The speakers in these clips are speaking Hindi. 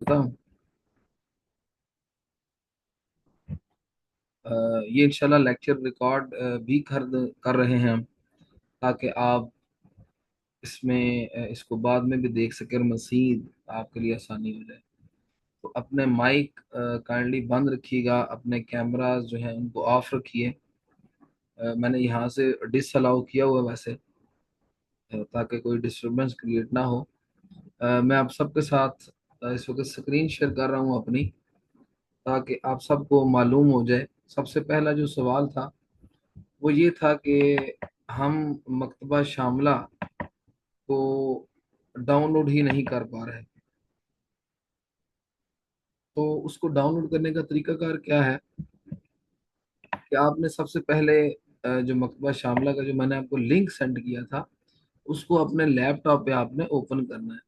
करता हूँ। ये इंशाल्लाह लेक्चर रिकॉर्ड भी कर रहे हैं हम, ताकि आप इसमें इसको बाद में भी देख सकें और मज़ीद आपके लिए आसानी हो जाए। तो अपने माइक काइंडली बंद रखिएगा, अपने कैमरास जो हैं उनको ऑफ रखिए। मैंने यहाँ से डिसअलाउ किया हुआ है वैसे, ताकि कोई डिस्टरबेंस क्रिएट ना हो। मैं आप सबके साथ इस वक्त स्क्रीन शेयर कर रहा हूँ अपनी, ताकि आप सबको मालूम हो जाए। सबसे पहला जो सवाल था वो ये था कि हम मकतबा शामला को डाउनलोड ही नहीं कर पा रहे। तो उसको डाउनलोड करने का तरीकाकार क्या है कि आपने सबसे पहले जो मकतबा शामला का जो मैंने आपको लिंक सेंड किया था, उसको अपने लैपटॉप पे आपने ओपन करना है।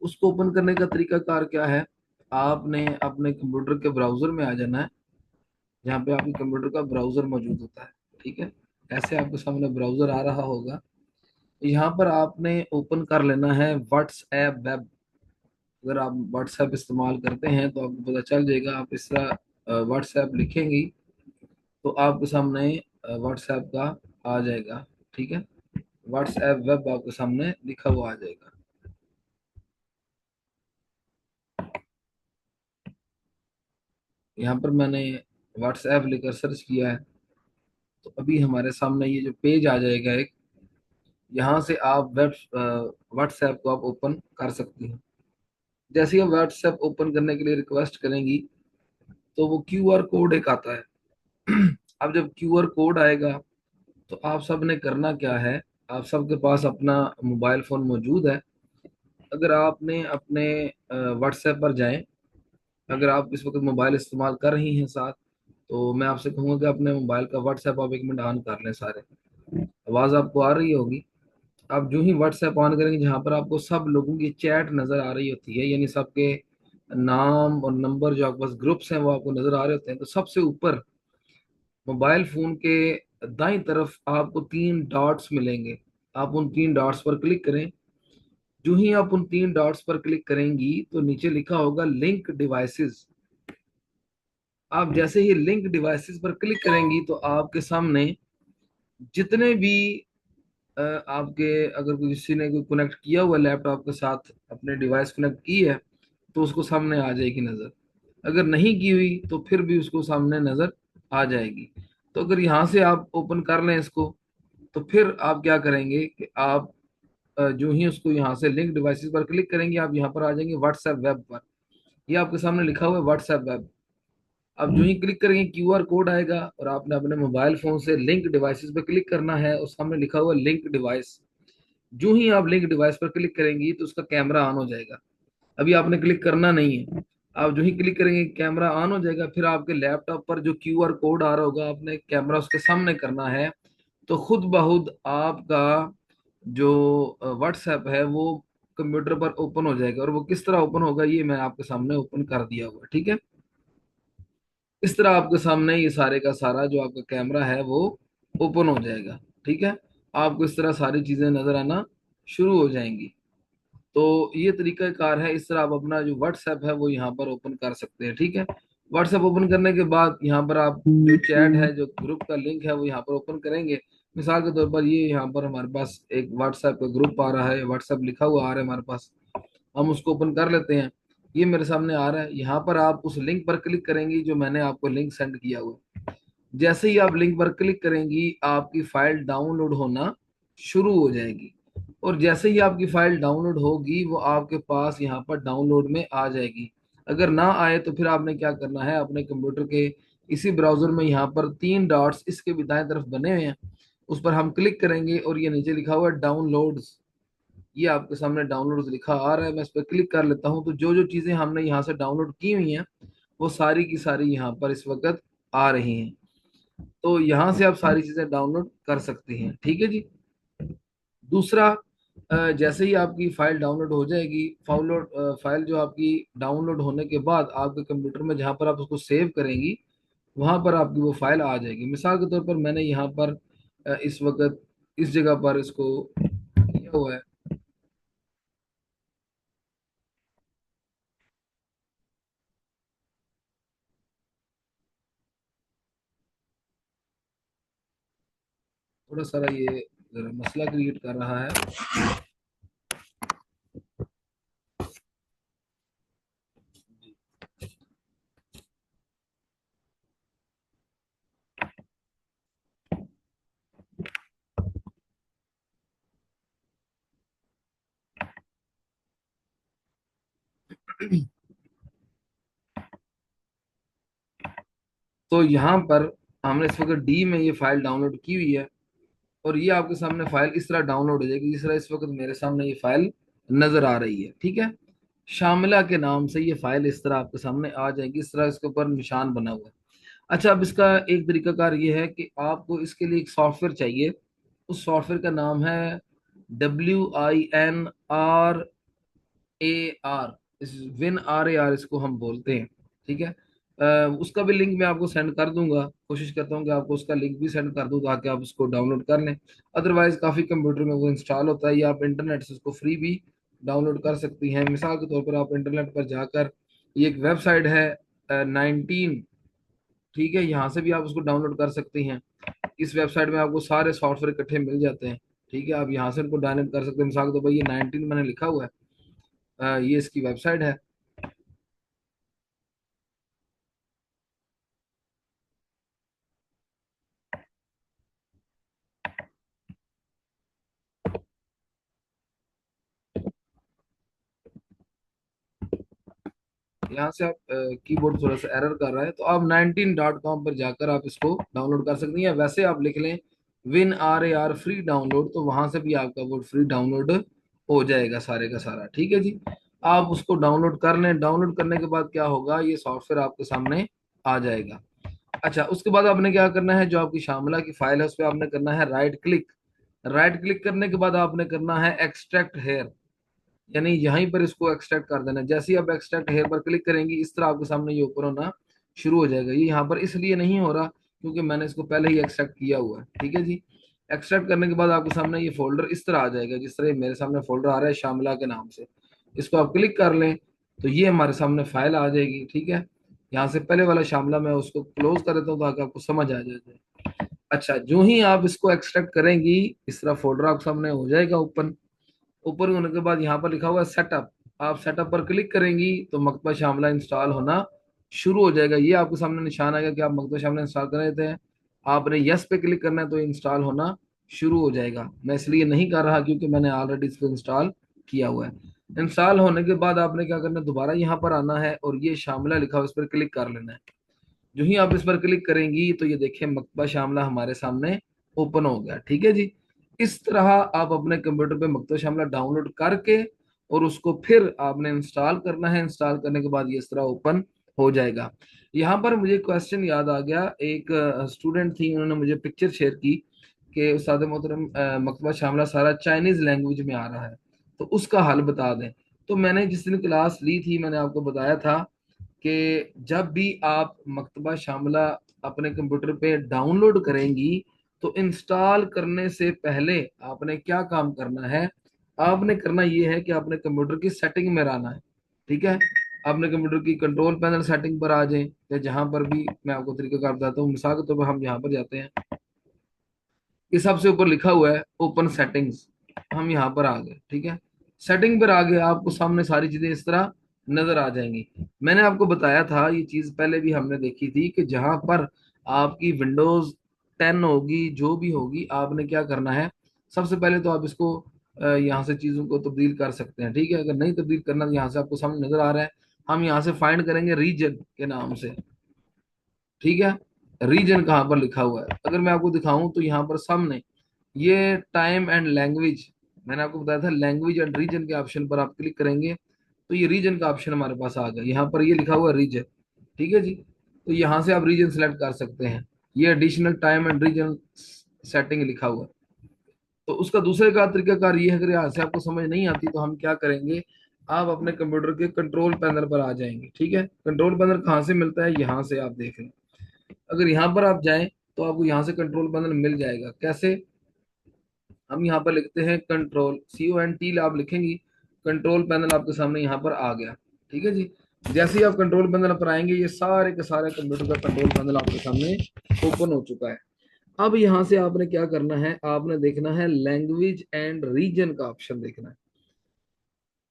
उसको ओपन करने का तरीकाकार क्या है, आपने अपने कंप्यूटर के ब्राउजर में आ जाना है, जहाँ पे आपके कंप्यूटर का ब्राउजर मौजूद होता है। ठीक है, ऐसे आपके सामने ब्राउजर आ रहा होगा। यहाँ पर आपने ओपन कर लेना है व्हाट्सएप वेब। अगर आप व्हाट्सएप इस्तेमाल करते हैं तो आपको पता चल जाएगा, आप इस तरह व्हाट्सएप लिखेंगी तो आपके सामने व्हाट्सएप का आ जाएगा। ठीक है, व्हाट्सएप वेब आपके सामने लिखा हुआ आ जाएगा। यहाँ पर मैंने व्हाट्सएप लेकर सर्च किया है, तो अभी हमारे सामने ये जो पेज आ जाएगा एक, यहाँ से आप वेब व्हाट्सएप को आप ओपन कर सकती हैं। जैसे ही आप व्हाट्सएप ओपन करने के लिए रिक्वेस्ट करेंगी तो वो क्यूआर कोड एक आता है। अब जब क्यूआर कोड आएगा तो आप सब ने करना क्या है, आप सबके पास अपना मोबाइल फोन मौजूद है। अगर आपने अपने व्हाट्सएप पर जाएं, अगर आप इस वक्त मोबाइल इस्तेमाल कर रही हैं साथ, तो मैं आपसे कहूँगा कि अपने मोबाइल का व्हाट्सएप आप 1 मिनट ऑन कर लें सारे। आवाज़ आपको आ रही होगी। आप जो ही व्हाट्सएप ऑन करेंगे, जहाँ पर आपको सब लोगों की चैट नज़र आ रही होती है, यानी सबके नाम और नंबर जो आपके पास ग्रुप्स हैं वो आपको नज़र आ रहे होते हैं, तो सबसे ऊपर मोबाइल फ़ोन के दाईं तरफ आपको 3 डॉट्स मिलेंगे। आप उन 3 डॉट्स पर क्लिक करें। जो ही आप उन 3 डॉट्स पर क्लिक करेंगी तो नीचे लिखा होगा लिंक डिवाइसेस। आप जैसे ही लिंक डिवाइसेस पर क्लिक करेंगी तो आपके सामने जितने भी आपके, अगर किसी ने कोई कनेक्ट किया हुआ लैपटॉप के साथ अपने डिवाइस कनेक्ट की है तो उसको सामने आ जाएगी नज़र। अगर नहीं की हुई तो फिर भी उसको सामने नज़र आ जाएगी। तो अगर यहाँ से आप ओपन कर लें इसको, तो फिर आप क्या करेंगे कि आप जो ही उसको यहाँ से लिंक डिवाइसेस पर क्लिक करेंगे, आप यहाँ पर आ जाएंगे व्हाट्सएप वेब पर। ये आपके सामने लिखा हुआ है व्हाट्सएप वेब। अब जो ही क्लिक करेंगे क्यूआर कोड आएगा और आपने अपने मोबाइल फोन से लिंक डिवाइसेस पर क्लिक करना है और सामने लिखा हुआ है लिंक डिवाइस। जो ही आप लिंक डिवाइस पर क्लिक करेंगी तो उसका कैमरा ऑन हो जाएगा। अभी आपने क्लिक करना नहीं है। आप जो ही क्लिक करेंगे कैमरा ऑन हो जाएगा। फिर आपके लैपटॉप पर जो क्यूआर कोड आ रहा होगा, आपने कैमरा उसके सामने करना है, तो खुद ब खुद आपका जो व्हाट्सएप है वो कंप्यूटर पर ओपन हो जाएगा। और वो किस तरह ओपन होगा ये मैं आपके सामने ओपन कर दिया हुआ है। ठीक है, इस तरह आपके सामने ये सारे का सारा जो आपका कैमरा है वो ओपन हो जाएगा। ठीक है, आपको इस तरह सारी चीजें नजर आना शुरू हो जाएंगी। तो ये तरीका कार है, इस तरह आप अपना जो व्हाट्सएप है वो यहाँ पर ओपन कर सकते हैं। ठीक है, व्हाट्सएप ओपन करने के बाद यहाँ पर आप जो चैट है, जो ग्रुप का लिंक है वो यहाँ पर ओपन करेंगे। मिसाल के तौर पर ये यहाँ पर हमारे पास एक व्हाट्सएप का ग्रुप आ रहा है, व्हाट्सएप लिखा हुआ आ रहा है हमारे पास। हम उसको ओपन कर लेते हैं। ये मेरे सामने आ रहा है। यहाँ पर आप उस लिंक पर क्लिक करेंगी जो मैंने आपको लिंक सेंड किया हुआ है। जैसे ही आप लिंक पर क्लिक करेंगी आपकी फाइल डाउनलोड होना शुरू हो जाएगी। और जैसे ही आपकी फाइल डाउनलोड होगी वो आपके पास यहाँ पर डाउनलोड में आ जाएगी। अगर ना आए तो फिर आपने क्या करना है, अपने कंप्यूटर के इसी ब्राउजर में यहाँ पर 3 डॉट्स इसके भी दाएं तरफ बने हुए हैं, उस पर हम क्लिक करेंगे और ये नीचे लिखा हुआ है डाउनलोड्स। ये आपके सामने डाउनलोड्स लिखा आ रहा है। मैं इस पर क्लिक कर लेता हूँ तो जो जो चीज़ें हमने यहाँ से डाउनलोड की हुई हैं वो सारी की सारी यहाँ पर इस वक्त आ रही हैं। तो यहाँ से आप सारी चीज़ें डाउनलोड कर सकती हैं। ठीक है जी। दूसरा, जैसे ही आपकी फाइल डाउनलोड हो जाएगी, फाइल जो आपकी डाउनलोड होने के बाद आपके कंप्यूटर में जहाँ पर आप उसको सेव करेंगी वहां पर आपकी वो फाइल आ जाएगी। मिसाल के तौर पर मैंने यहाँ पर इस वक्त इस जगह पर इसको किया हुआ है। थोड़ा सारा ये जरा मसला क्रिएट कर रहा है। तो यहाँ पर हमने इस वक्त डी में ये फाइल डाउनलोड की हुई है, और ये आपके सामने फाइल इस तरह डाउनलोड हो जाएगी जिस तरह इस वक्त मेरे सामने ये फाइल नजर आ रही है। ठीक है, शामिला के नाम से ये फाइल इस तरह आपके सामने आ जाएगी, इस तरह इसके ऊपर निशान बना हुआ है। अच्छा, अब इसका एक तरीकाकार ये है कि आपको इसके लिए एक सॉफ्टवेयर चाहिए। उस सॉफ्टवेयर का नाम है WINRAR, इस विन RAR इसको हम बोलते हैं। ठीक है, उसका भी लिंक मैं आपको सेंड कर दूंगा, कोशिश करता हूँ कि आपको उसका लिंक भी सेंड कर दूं ताकि आप उसको डाउनलोड कर लें। अदरवाइज काफ़ी कंप्यूटर में वो इंस्टॉल होता है, या आप इंटरनेट से उसको फ्री भी डाउनलोड कर सकती हैं। मिसाल के तौर पर आप इंटरनेट पर जाकर, ये एक वेबसाइट है 19, ठीक है, यहाँ से भी आप उसको डाउनलोड कर सकती हैं। इस वेबसाइट में आपको सारे सॉफ्टवेयर इकट्ठे मिल जाते हैं। ठीक है, आप यहाँ से उनको डाउनलोड कर सकते हैं। मिसाल के तौर पर ये 19 मैंने लिखा हुआ है, ये इसकी वेबसाइट है। यहाँ से आप कीबोर्ड थोड़ा सा एरर कर रहा है, तो आप 19.com पर जाकर आप इसको डाउनलोड कर सकती हैं। वैसे आप लिख लें विन RAR फ्री डाउनलोड, तो वहां से भी आपका वो फ्री डाउनलोड हो जाएगा सारे का सारा। ठीक है जी, आप उसको डाउनलोड कर लें। डाउनलोड करने के बाद क्या होगा, ये सॉफ्टवेयर आपके सामने आ जाएगा। अच्छा, उसके बाद आपने क्या करना है, जो आपकी शामिला की फाइल है उस पर आपने करना है राइट क्लिक। राइट क्लिक करने के बाद आपने करना है एक्सट्रैक्ट हेयर, यानी यहीं पर इसको एक्सट्रैक्ट कर देना है। जैसे ही आप एक्सट्रैक्ट हेयर पर क्लिक करेंगी, इस तरह आपके सामने ये ऊपर होना शुरू हो जाएगा। ये यहाँ पर इसलिए नहीं हो रहा क्योंकि मैंने इसको पहले ही एक्सट्रैक्ट किया हुआ है। ठीक है जी, एक्सट्रैक्ट करने के बाद आपके सामने ये फोल्डर इस तरह आ जाएगा, जिस तरह मेरे सामने फोल्डर आ रहा है शामिला के नाम से। इसको आप क्लिक कर लें तो ये हमारे सामने फाइल आ जाएगी। ठीक है, यहाँ से पहले वाला शामिला मैं उसको क्लोज कर देता हूँ ताकि आपको समझ आ जाए। अच्छा, जो ही आप इसको एक्सट्रैक्ट करेंगी, इस तरह फोल्डर आपके सामने हो जाएगा ओपन। ऊपर होने के बाद यहाँ पर लिखा हुआ है सेटअप, आप सेटअप पर क्लिक करेंगी तो मकतबा शामिला इंस्टॉल होना शुरू हो जाएगा। ये आपके सामने निशान आएगा कि आप मकतबा शामिला इंस्टॉल कर रहे थे, आपने यस पे क्लिक करना है तो इंस्टॉल होना शुरू हो जाएगा। मैं इसलिए नहीं कर रहा क्योंकि मैंने ऑलरेडी इसको इंस्टॉल किया हुआ है। इंस्टॉल होने के बाद आपने क्या करना है, दोबारा यहाँ पर आना है और ये शामिला लिखा हुआ इस पर क्लिक कर लेना है। जो ही आप इस पर क्लिक करेंगी तो ये देखिए मकतबा शामिला हमारे सामने ओपन हो गया। ठीक है जी, इस तरह आप अपने कंप्यूटर पे मकतबा शामिला डाउनलोड करके और उसको फिर आपने इंस्टॉल करना है। इंस्टॉल करने के बाद ये इस तरह ओपन हो जाएगा। यहाँ पर मुझे क्वेश्चन याद आ गया, एक स्टूडेंट थी, उन्होंने मुझे पिक्चर शेयर की कि उस्ताद मोहतरम मकतबा शामिला सारा चाइनीज लैंग्वेज में आ रहा है, तो उसका हल बता दें। तो मैंने जिस दिन क्लास ली थी मैंने आपको बताया था कि जब भी आप मकतबा शामिला अपने कंप्यूटर पे डाउनलोड करेंगी तो इंस्टॉल करने से पहले आपने क्या काम करना है, आपने करना ये है कि आपने कंप्यूटर की सेटिंग में रहना है। ठीक है, आपने कंप्यूटर की कंट्रोल पैनल सेटिंग पर आ जाए, या जहां पर भी मैं आपको तरीका कार बताता हूँ। मिसाल के तौर पर हम यहाँ पर जाते हैं, ये सबसे ऊपर लिखा हुआ है ओपन सेटिंग्स, हम यहाँ पर आ गए। ठीक है, सेटिंग पर आ गए, आपको सामने सारी चीजें इस तरह नजर आ जाएंगी। मैंने आपको बताया था, ये चीज पहले भी हमने देखी थी कि जहां पर आपकी विंडोज 10 होगी, जो भी होगी, आपने क्या करना है, सबसे पहले तो आप इसको यहाँ से चीजों को तब्दील कर सकते हैं। ठीक है, अगर नहीं तब्दील करना तो यहाँ से आपको सामने नजर आ रहा है, हम यहाँ से फाइंड करेंगे रीजन के नाम से। ठीक है, रीजन कहाँ पर लिखा हुआ है अगर मैं आपको दिखाऊं तो यहाँ पर सामने ये टाइम एंड लैंग्वेज, मैंने आपको बताया था लैंग्वेज एंड रीजन के ऑप्शन पर आप क्लिक करेंगे तो ये रीजन का ऑप्शन हमारे पास आ गया। यहाँ पर ये लिखा हुआ है रीजन। ठीक है जी, तो यहाँ से आप रीजन सेलेक्ट कर सकते हैं। ये additional time and reason setting लिखा हुआ है। तो उसका दूसरे का तरीकाकार ये है, अगर यहाँ से आपको समझ नहीं आती तो हम क्या करेंगे, आप अपने कंप्यूटर के कंट्रोल पैनल पर आ जाएंगे। ठीक है, कंट्रोल पैनल कहाँ से मिलता है, यहाँ से आप देख लें। अगर यहाँ पर आप जाएं तो आपको यहाँ से कंट्रोल पैनल मिल जाएगा। कैसे, हम यहाँ पर लिखते हैं कंट्रोल, CONT आप लिखेंगी, कंट्रोल पैनल आपके सामने यहाँ पर आ गया। ठीक है जी, जैसे ही आप कंट्रोल पैनल पर आएंगे ये सारे के सारे कंप्यूटर का कंट्रोल पैनल आपके सामने ओपन हो चुका है। अब यहाँ से आपने क्या करना है, आपने देखना है लैंग्वेज एंड रीजन का ऑप्शन देखना है।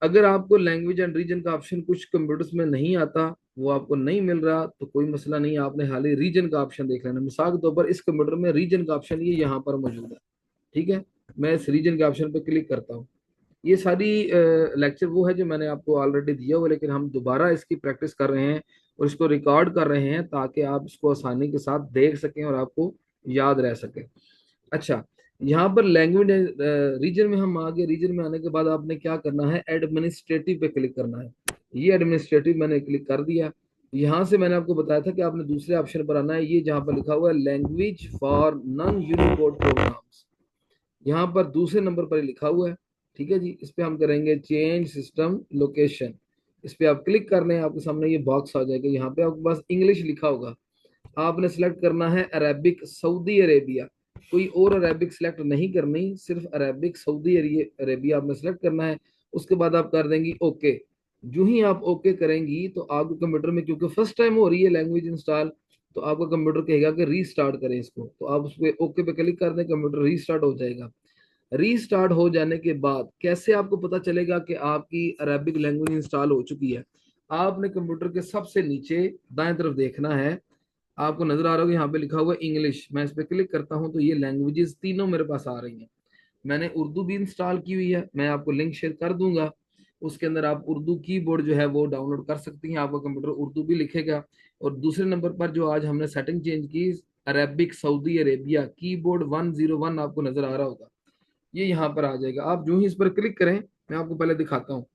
अगर आपको लैंग्वेज एंड रीजन का ऑप्शन कुछ कंप्यूटर्स में नहीं आता, वो आपको नहीं मिल रहा, तो कोई मसला नहीं, आपने हाल रीजन का ऑप्शन देख लेना। मिसाल के तौर पर इस कंप्यूटर में रीजन का ऑप्शन ये यहाँ पर मौजूद है, ठीक है। मैं इस रीजन के ऑप्शन पर क्लिक करता हूँ। ये सारी लेक्चर वो है जो मैंने आपको ऑलरेडी दिया हुआ, लेकिन हम दोबारा इसकी प्रैक्टिस कर रहे हैं और इसको रिकॉर्ड कर रहे हैं ताकि आप इसको आसानी के साथ देख सकें और आपको याद रह सके। अच्छा, यहाँ पर लैंग्वेज रीजन में हम आ गए। रीजन में आने के बाद आपने क्या करना है, एडमिनिस्ट्रेटिव पे क्लिक करना है। ये एडमिनिस्ट्रेटिव मैंने क्लिक कर दिया। यहाँ से मैंने आपको बताया था कि आपने दूसरे ऑप्शन पर आना है, ये जहाँ पर लिखा हुआ है language for non Unicode programs, यहाँ पर दूसरे नंबर पर लिखा हुआ है। ठीक है जी, इस पे हम करेंगे चेंज सिस्टम लोकेशन। इस पे आप क्लिक कर लें, आपके सामने ये बॉक्स आ जाएगा। यहाँ पे आपके पास इंग्लिश लिखा होगा, आपने सेलेक्ट करना है अरेबिक सऊदी अरेबिया। कोई और अरेबिक सेलेक्ट नहीं करनी, सिर्फ अरेबिक सऊदी अरेबिया आपने सेलेक्ट करना है। उसके बाद आप कर देंगी ओके। जो ही आप ओके करेंगी तो आपके कंप्यूटर में, क्योंकि फर्स्ट टाइम हो रही है लैंग्वेज इंस्टॉल, तो आपका कंप्यूटर कहेगा कि रीस्टार्ट करें इसको, तो आप उस पर ओके पे क्लिक कर दें, कंप्यूटर रीस्टार्ट हो जाएगा। रीस्टार्ट हो जाने के बाद कैसे आपको पता चलेगा कि आपकी अरेबिक लैंग्वेज इंस्टॉल हो चुकी है? आपने कंप्यूटर के सबसे नीचे दाएं तरफ देखना है, आपको नजर आ रहा होगा यहाँ पे लिखा हुआ है इंग्लिश। मैं इस पे क्लिक करता हूँ तो ये लैंग्वेजेस तीनों मेरे पास आ रही हैं। मैंने उर्दू भी इंस्टॉल की हुई है, मैं आपको लिंक शेयर कर दूंगा। उसके अंदर आप उर्दू कीबोर्ड जो है वो डाउनलोड कर सकती हैं, आपका कंप्यूटर उर्दू भी लिखेगा। और दूसरे नंबर पर जो आज हमने सेटिंग चेंज की, अरेबिक सऊदी अरेबिया कीबोर्ड 101 आपको नजर आ रहा होगा, ये यहाँ पर आ जाएगा। आप जो ही इस पर क्लिक करें, मैं आपको पहले दिखाता हूँ।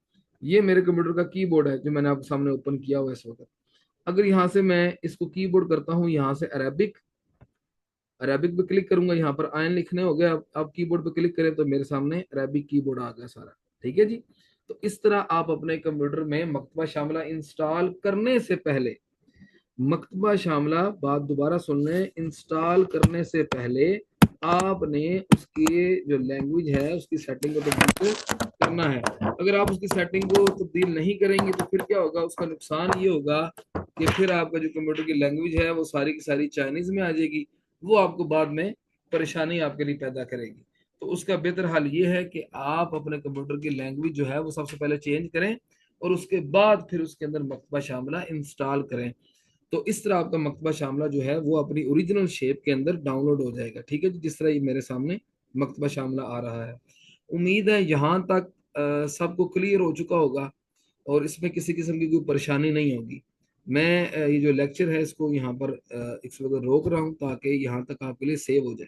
ये मेरे कंप्यूटर का कीबोर्ड है जो मैंने आपके सामने ओपन किया हुआ है इस वक्त। अगर यहाँ से मैं इसको कीबोर्ड करता हूँ, यहाँ से अरेबिक, अरेबिक पे क्लिक करूंगा, यहाँ पर आयन लिखने हो गया। आप कीबोर्ड पे क्लिक करें तो मेरे सामने अरेबिक कीबोर्ड आ गया सारा। ठीक है जी। तो इस तरह आप अपने कंप्यूटर में मकतबा शामिला इंस्टॉल करने से पहले, मकतबा शामिला, बात दोबारा सुन लें, इंस्टॉल करने से पहले आपने उसकी जो लैंग्वेज है उसकी सेटिंग को तब्दील करना है। अगर आप उसकी सेटिंग को तब्दील नहीं करेंगे तो फिर क्या होगा, उसका नुकसान ये होगा कि फिर आपका जो कंप्यूटर की लैंग्वेज है वो सारी की सारी चाइनीज में आ जाएगी, वो आपको बाद में परेशानी आपके लिए पैदा करेगी। तो उसका बेहतर हाल ये है कि आप अपने कंप्यूटर की लैंग्वेज जो है वो सबसे पहले चेंज करें और उसके बाद फिर उसके अंदर मकतबा शामिला इंस्टॉल करें। तो इस तरह आपका मकतबा शामिला जो है वो अपनी ओरिजिनल शेप के अंदर डाउनलोड हो जाएगा। ठीक है जी, जिस तरह ये मेरे सामने मकतबा शामिला आ रहा है। उम्मीद है यहाँ तक सबको क्लियर हो चुका होगा और इसमें किसी किस्म की कोई परेशानी नहीं होगी। मैं ये जो लेक्चर है इसको यहाँ पर इस वक्त रोक रहा हूँ ताकि यहाँ तक आपके लिए सेव हो जाए।